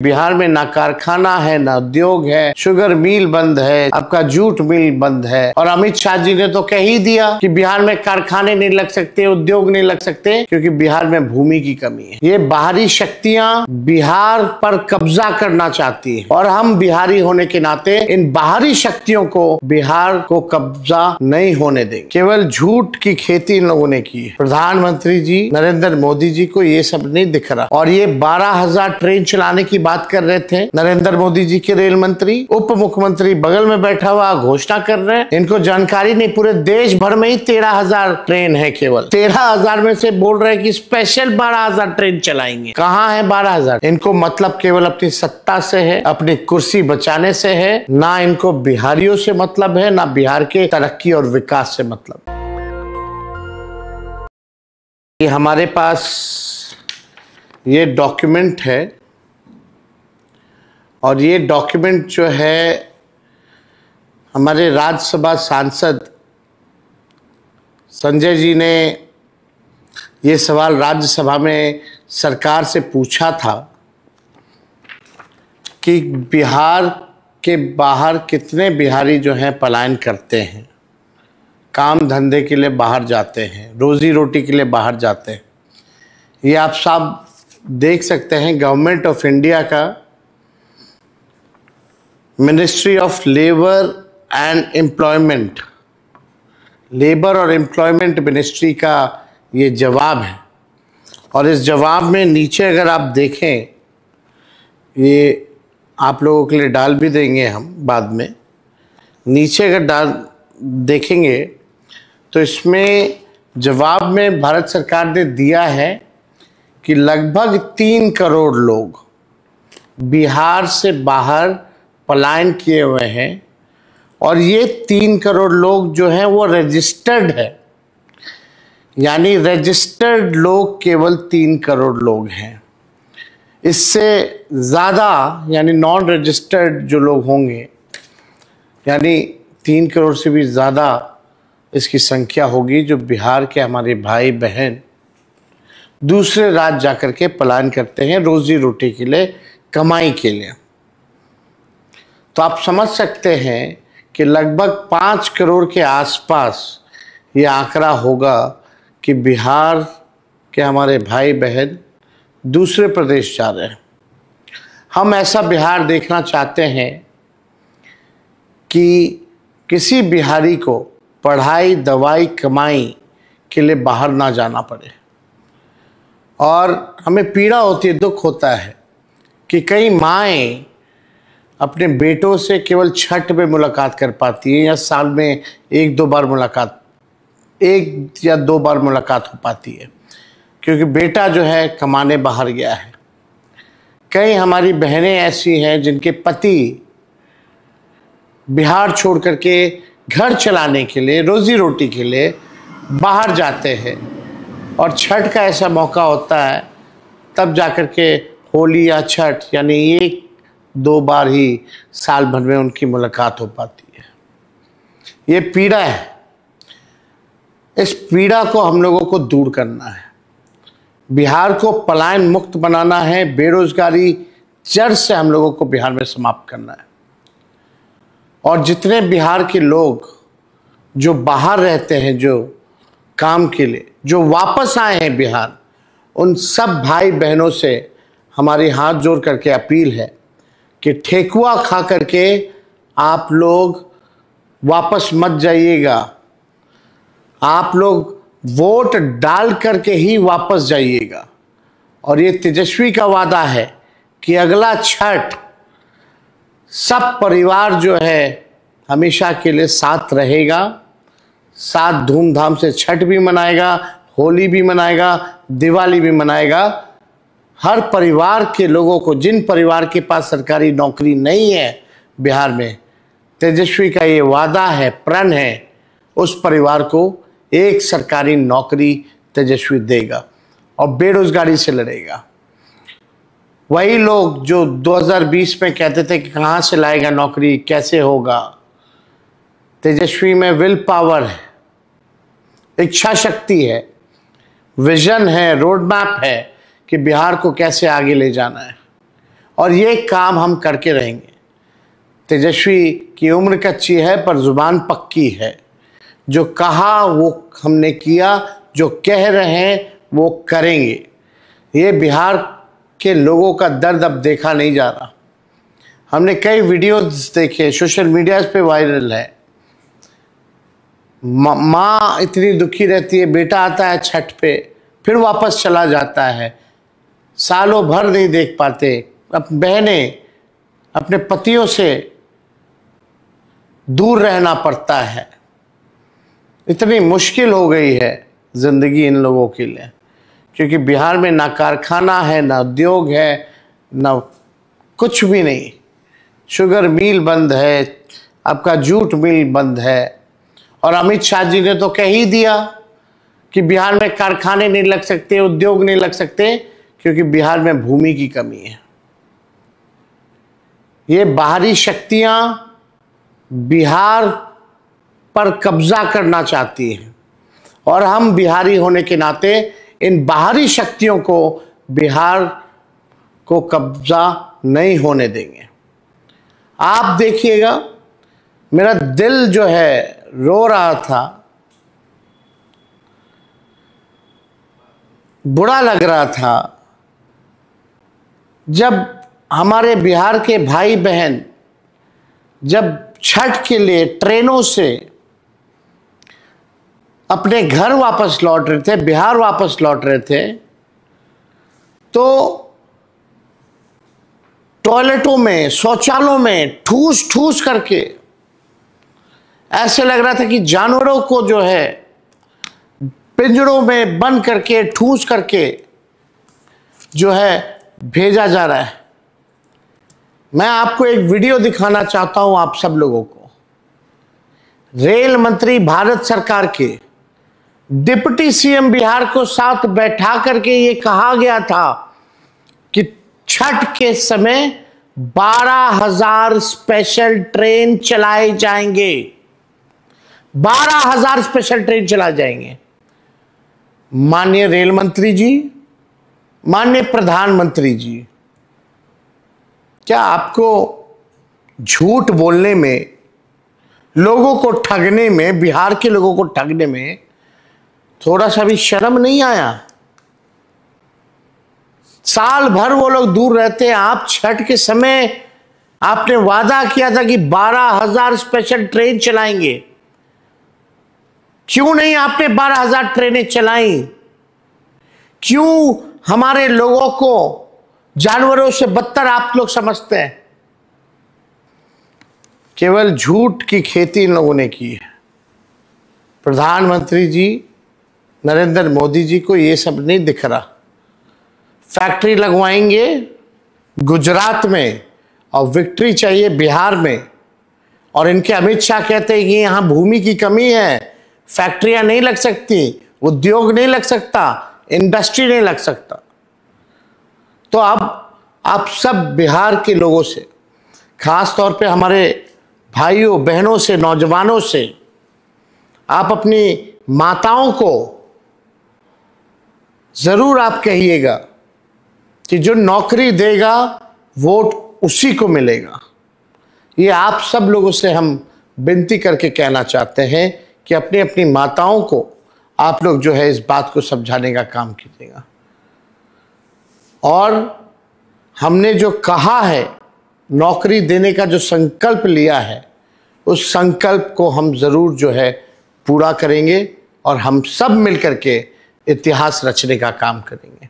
बिहार में ना कारखाना है, ना उद्योग है, शुगर मिल बंद है, आपका जूट मिल बंद है। और अमित शाह जी ने तो कह ही दिया कि बिहार में कारखाने नहीं लग सकते, उद्योग नहीं लग सकते, क्योंकि बिहार में भूमि की कमी है। ये बाहरी शक्तियां बिहार पर कब्जा करना चाहती है और हम बिहारी होने के नाते इन बाहरी शक्तियों को बिहार को कब्जा नहीं होने देंगे। केवल झूठ की खेती इन लोगों ने की है। प्रधानमंत्री जी नरेंद्र मोदी जी को ये सब नहीं दिख रहा और ये 12,000 ट्रेन चलाने की बात कर रहे थे नरेंद्र मोदी जी के रेल मंत्री। उप मुख्यमंत्री बगल में बैठा हुआ घोषणा कर रहे हैं। इनको जानकारी नहीं, पूरे देश भर में ही 13,000 ट्रेन है। केवल 13,000 में से बोल रहे हैं कि स्पेशल 12,000 ट्रेन चलाएंगे। कहाँ है 12,000? इनको मतलब केवल अपनी सत्ता से है, अपनी कुर्सी बचाने से है। ना इनको बिहारियों से मतलब है, ना बिहार के तरक्की और विकास से मतलब। ये हमारे पास ये डॉक्यूमेंट है और ये डॉक्यूमेंट जो है हमारे राज्यसभा सांसद संजय जी ने ये सवाल राज्यसभा में सरकार से पूछा था कि बिहार के बाहर कितने बिहारी जो हैं पलायन करते हैं, काम धंधे के लिए बाहर जाते हैं, रोजी रोटी के लिए बाहर जाते हैं। ये आप सब देख सकते हैं। गवर्नमेंट ऑफ इंडिया का ministry of labour and employment, labour और एम्प्लॉयमेंट मिनिस्ट्री का ये जवाब है। और इस जवाब में नीचे अगर आप देखें, ये आप लोगों के लिए डाल भी देंगे हम बाद में। नीचे अगर देखेंगे तो इसमें जवाब में भारत सरकार ने दिया है कि लगभग 3 करोड़ लोग बिहार से बाहर पलायन किए हुए हैं और ये 3 करोड़ लोग जो हैं वो रजिस्टर्ड है, यानी रजिस्टर्ड लोग केवल 3 करोड़ लोग हैं। इससे ज़्यादा यानी नॉन रजिस्टर्ड जो लोग होंगे, यानी 3 करोड़ से भी ज़्यादा इसकी संख्या होगी जो बिहार के हमारे भाई बहन दूसरे राज्य जाकर के पलायन करते हैं रोजी रोटी के लिए, कमाई के लिए। तो आप समझ सकते हैं कि लगभग 5 करोड़ के आसपास ये आंकड़ा होगा कि बिहार के हमारे भाई बहन दूसरे प्रदेश जा रहे हैं। हम ऐसा बिहार देखना चाहते हैं कि किसी बिहारी को पढ़ाई, दवाई, कमाई के लिए बाहर ना जाना पड़े। और हमें पीड़ा होती है, दुख होता है कि कई माएँ अपने बेटों से केवल छठ में मुलाकात कर पाती है या साल में 1-2 बार मुलाकात, 1 या 2 बार मुलाकात हो पाती है, क्योंकि बेटा जो है कमाने बाहर गया है। कई हमारी बहनें ऐसी हैं जिनके पति बिहार छोड़ करके घर चलाने के लिए, रोजी रोटी के लिए बाहर जाते हैं और छठ का ऐसा मौका होता है तब जाकर के होली या छठ यानी 1-2 बार ही साल भर में उनकी मुलाकात हो पाती है। ये पीड़ा है, इस पीड़ा को हम लोगों को दूर करना है। बिहार को पलायन मुक्त बनाना है, बेरोजगारी जड़ से हम लोगों को बिहार में समाप्त करना है। और जितने बिहार के लोग जो बाहर रहते हैं, जो काम के लिए, जो वापस आए हैं बिहार, उन सब भाई बहनों से हमारी हाथ जोड़ करके अपील है कि ठेकुआ खा करके आप लोग वापस मत जाइएगा। आप लोग वोट डाल करके ही वापस जाइएगा। और ये तेजस्वी का वादा है कि अगला छठ सब परिवार जो है हमेशा के लिए साथ रहेगा, साथ धूमधाम से छठ भी मनाएगा, होली भी मनाएगा, दिवाली भी मनाएगा। हर परिवार के लोगों को, जिन परिवार के पास सरकारी नौकरी नहीं है बिहार में, तेजस्वी का ये वादा है, प्रण है, उस परिवार को एक सरकारी नौकरी तेजस्वी देगा और बेरोजगारी से लड़ेगा। वही लोग जो 2020 में कहते थे कि कहाँ से लाएगा नौकरी, कैसे होगा, तेजस्वी में विल पावर है, इच्छा शक्ति है, विजन है, रोड मैप है कि बिहार को कैसे आगे ले जाना है। और ये काम हम करके रहेंगे। तेजस्वी की उम्र कच्ची है पर जुबान पक्की है। जो कहा वो हमने किया, जो कह रहे हैं वो करेंगे। ये बिहार के लोगों का दर्द अब देखा नहीं जा रहा। हमने कई वीडियोस देखे, सोशल मीडिया पे वायरल है। माँ इतनी दुखी रहती है, बेटा आता है छठ पे फिर वापस चला जाता है, सालों भर नहीं देख पाते। अब बहनें अपने पतियों से दूर रहना पड़ता है। इतनी मुश्किल हो गई है जिंदगी इन लोगों के लिए, क्योंकि बिहार में ना कारखाना है, ना उद्योग है, ना कुछ भी नहीं। शुगर मिल बंद है, आपका जूट मिल बंद है। और अमित शाह जी ने तो कह ही दिया कि बिहार में कारखाने नहीं लग सकते, उद्योग नहीं लग सकते, क्योंकि बिहार में भूमि की कमी है। ये बाहरी शक्तियां बिहार पर कब्जा करना चाहती हैं और हम बिहारी होने के नाते इन बाहरी शक्तियों को बिहार को कब्जा नहीं होने देंगे। आप देखिएगा, मेरा दिल जो है रो रहा था, बुरा लग रहा था जब हमारे बिहार के भाई बहन जब छठ के लिए ट्रेनों से अपने घर वापस लौट रहे थे, बिहार वापस लौट रहे थे, तो टॉयलेटों में, शौचालयों में ठूस ठूस करके ऐसे लग रहा था कि जानवरों को जो है पिंजरों में बंद करके, ठूस करके जो है भेजा जा रहा है। मैं आपको एक वीडियो दिखाना चाहता हूं आप सब लोगों को। रेल मंत्री भारत सरकार के डिप्टी सीएम बिहार को साथ बैठा करके ये कहा गया था कि छठ के समय 12,000 स्पेशल ट्रेन चलाए जाएंगे। 12,000 स्पेशल ट्रेन चलाए जाएंगे। माननीय रेल मंत्री जी, माननीय प्रधानमंत्री जी, क्या आपको झूठ बोलने में, लोगों को ठगने में, बिहार के लोगों को ठगने में थोड़ा सा भी शर्म नहीं आया? साल भर वो लोग दूर रहते हैं। आप छठ के समय आपने वादा किया था कि 12,000 स्पेशल ट्रेन चलाएंगे। क्यों नहीं आपने 12,000 ट्रेनें चलाई? क्यों हमारे लोगों को जानवरों से बदतर आप लोग समझते हैं? केवल झूठ की खेती इन लोगों ने की है। प्रधानमंत्री जी नरेंद्र मोदी जी को ये सब नहीं दिख रहा। फैक्ट्री लगवाएंगे गुजरात में और विक्ट्री चाहिए बिहार में, और इनके अमित शाह कहते हैं कि यहां भूमि की कमी है, फैक्ट्रियां नहीं लग सकती, उद्योग नहीं लग सकता, इंडस्ट्री नहीं लग सकता। तो अब आप सब बिहार के लोगों से, खास तौर पे हमारे भाइयों बहनों से, नौजवानों से, आप अपनी माताओं को जरूर आप कहिएगा कि जो नौकरी देगा वोट उसी को मिलेगा। ये आप सब लोगों से हम विनती करके कहना चाहते हैं कि अपनी अपनी माताओं को आप लोग जो है इस बात को समझाने का काम कीजिएगा। और हमने जो कहा है, नौकरी देने का जो संकल्प लिया है, उस संकल्प को हम जरूर जो है पूरा करेंगे और हम सब मिलकर के इतिहास रचने का काम करेंगे।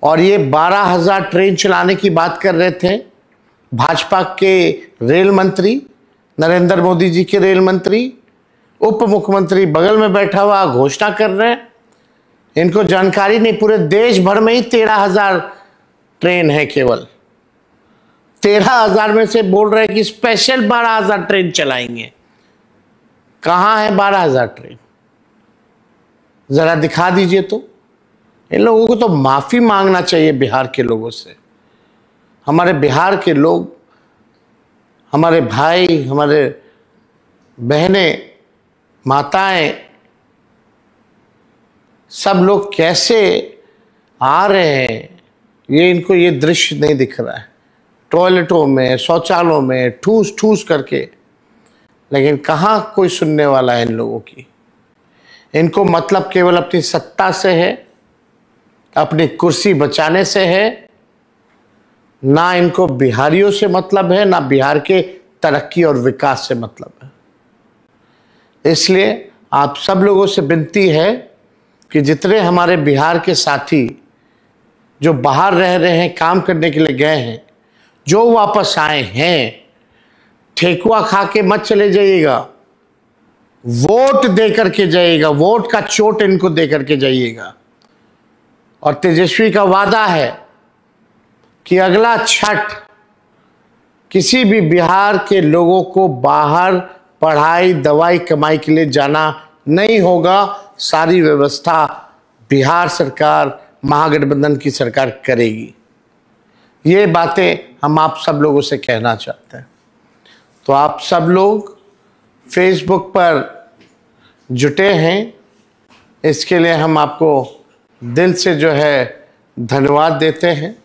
और ये 12,000 ट्रेन चलाने की बात कर रहे थे भाजपा के रेल मंत्री, नरेंद्र मोदी जी के रेल मंत्री, उप मुख्यमंत्री बगल में बैठा हुआ घोषणा कर रहे हैं। इनको जानकारी नहीं, पूरे देश भर में ही 13,000 ट्रेन है। केवल 13,000 में से बोल रहे हैं कि स्पेशल 12,000 ट्रेन चलाएंगे। कहां है 12,000 ट्रेन? जरा दिखा दीजिए। तो इन लोगों को तो माफी मांगना चाहिए बिहार के लोगों से। हमारे बिहार के लोग, हमारे भाई, हमारे बहनें, माताएं, सब लोग कैसे आ रहे हैं, ये इनको ये दृश्य नहीं दिख रहा है, टॉयलेटों में, शौचालयों में ठूस ठूस करके। लेकिन कहाँ कोई सुनने वाला है इन लोगों की। इनको मतलब केवल अपनी सत्ता से है, अपनी कुर्सी बचाने से है। ना इनको बिहारियों से मतलब है, ना बिहार के तरक्की और विकास से मतलब है। इसलिए आप सब लोगों से विनती है कि जितने हमारे बिहार के साथी जो बाहर रह रहे हैं, काम करने के लिए गए हैं, जो वापस आए हैं, ठेकुआ खा के मत चले जाइएगा, वोट दे करके जाइएगा, वोट का चोट इनको दे करके जाइएगा। और तेजस्वी का वादा है कि अगला छठ किसी भी बिहार के लोगों को बाहर पढ़ाई, दवाई, कमाई के लिए जाना नहीं होगा। सारी व्यवस्था बिहार सरकार, महागठबंधन की सरकार करेगी। ये बातें हम आप सब लोगों से कहना चाहते हैं। तो आप सब लोग फेसबुक पर जुटे हैं, इसके लिए हम आपको दिल से जो है धन्यवाद देते हैं।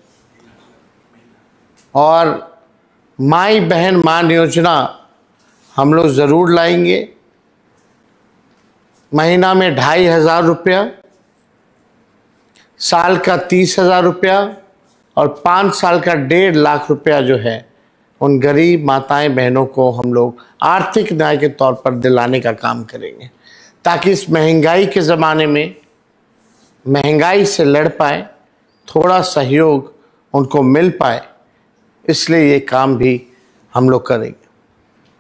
और माई बहन मान योजना हम लोग ज़रूर लाएंगे। महीना में 2,500 रुपया, साल का 30,000 रुपया और 5 साल का 1.5 लाख रुपया जो है उन गरीब माताएं बहनों को हम लोग आर्थिक न्याय के तौर पर दिलाने का काम करेंगे, ताकि इस महंगाई के ज़माने में महंगाई से लड़ पाए, थोड़ा सहयोग उनको मिल पाए। इसलिए ये काम भी हम लोग करेंगे।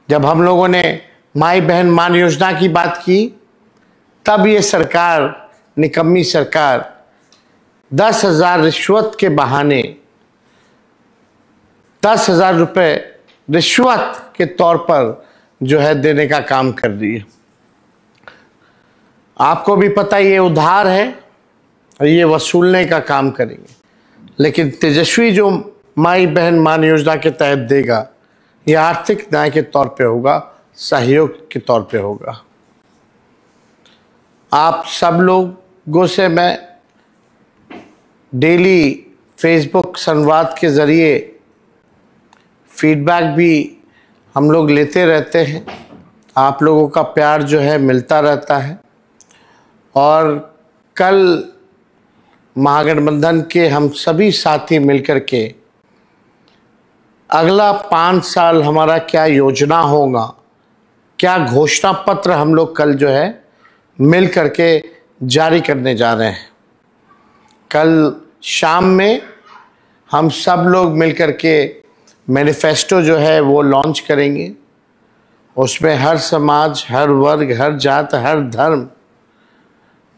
जब हम लोगों ने माई बहन मान योजना की बात की, तब ये सरकार, निकम्मी सरकार, 10,000 रिश्वत के बहाने 10,000 रुपये रिश्वत के तौर पर जो है देने का काम कर रही है। आपको भी पता ये उधार है और ये वसूलने का काम करेंगे। लेकिन तेजस्वी जो माई बहन मान योजना के तहत देगा, ये आर्थिक न्याय के तौर पे होगा, सहयोग के तौर पे होगा। आप सब लोगों से मैं डेली फेसबुक संवाद के ज़रिए फीडबैक भी हम लोग लेते रहते हैं। आप लोगों का प्यार जो है मिलता रहता है। और कल महागठबंधन के हम सभी साथी मिलकर के अगला 5 साल हमारा क्या योजना होगा, क्या घोषणा पत्र हम लोग कल जो है मिल करके जारी करने जा रहे हैं। कल शाम में हम सब लोग मिल करके मैनिफेस्टो जो है वो लॉन्च करेंगे। उसमें हर समाज, हर वर्ग, हर जात, हर धर्म,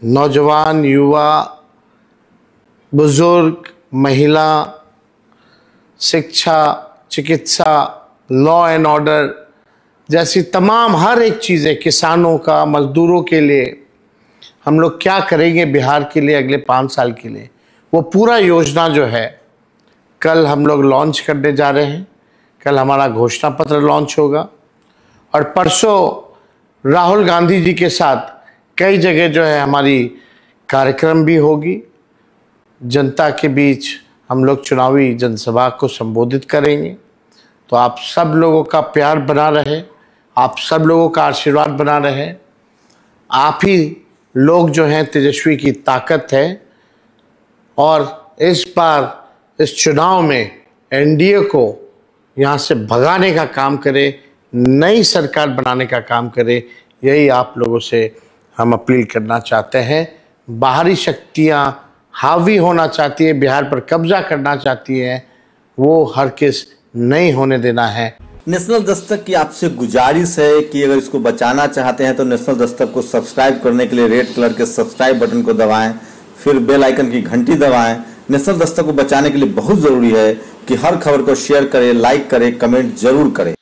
नौजवान, युवा, बुजुर्ग, महिला, शिक्षा, चिकित्सा, लॉ एंड ऑर्डर जैसी तमाम हर एक चीज़ें, किसानों का, मजदूरों के लिए हम लोग क्या करेंगे बिहार के लिए अगले 5 साल के लिए, वो पूरा योजना जो है कल हम लोग लॉन्च करने जा रहे हैं। कल हमारा घोषणा पत्र लॉन्च होगा। और परसों राहुल गांधी जी के साथ कई जगह जो है हमारी कार्यक्रम भी होगी। जनता के बीच हम लोग चुनावी जनसभा को संबोधित करेंगे। तो आप सब लोगों का प्यार बना रहे, आप सब लोगों का आशीर्वाद बना रहे। आप ही लोग जो हैं तेजस्वी की ताकत है। और इस बार इस चुनाव में एनडीए को यहाँ से भगाने का काम करे, नई सरकार बनाने का काम करे। यही आप लोगों से हम अपील करना चाहते हैं। बाहरी शक्तियाँ हावी होना चाहती है, बिहार पर कब्जा करना चाहती है, वो हरगिज़ नहीं होने देना है। नेशनल दस्तक की आपसे गुजारिश है कि अगर इसको बचाना चाहते हैं तो नेशनल दस्तक को सब्सक्राइब करने के लिए रेड कलर के सब्सक्राइब बटन को दबाएं, फिर बेल आइकन की घंटी दबाएं। नेशनल दस्तक को बचाने के लिए बहुत जरूरी है कि हर खबर को शेयर करें, लाइक करें, कमेंट जरूर करें।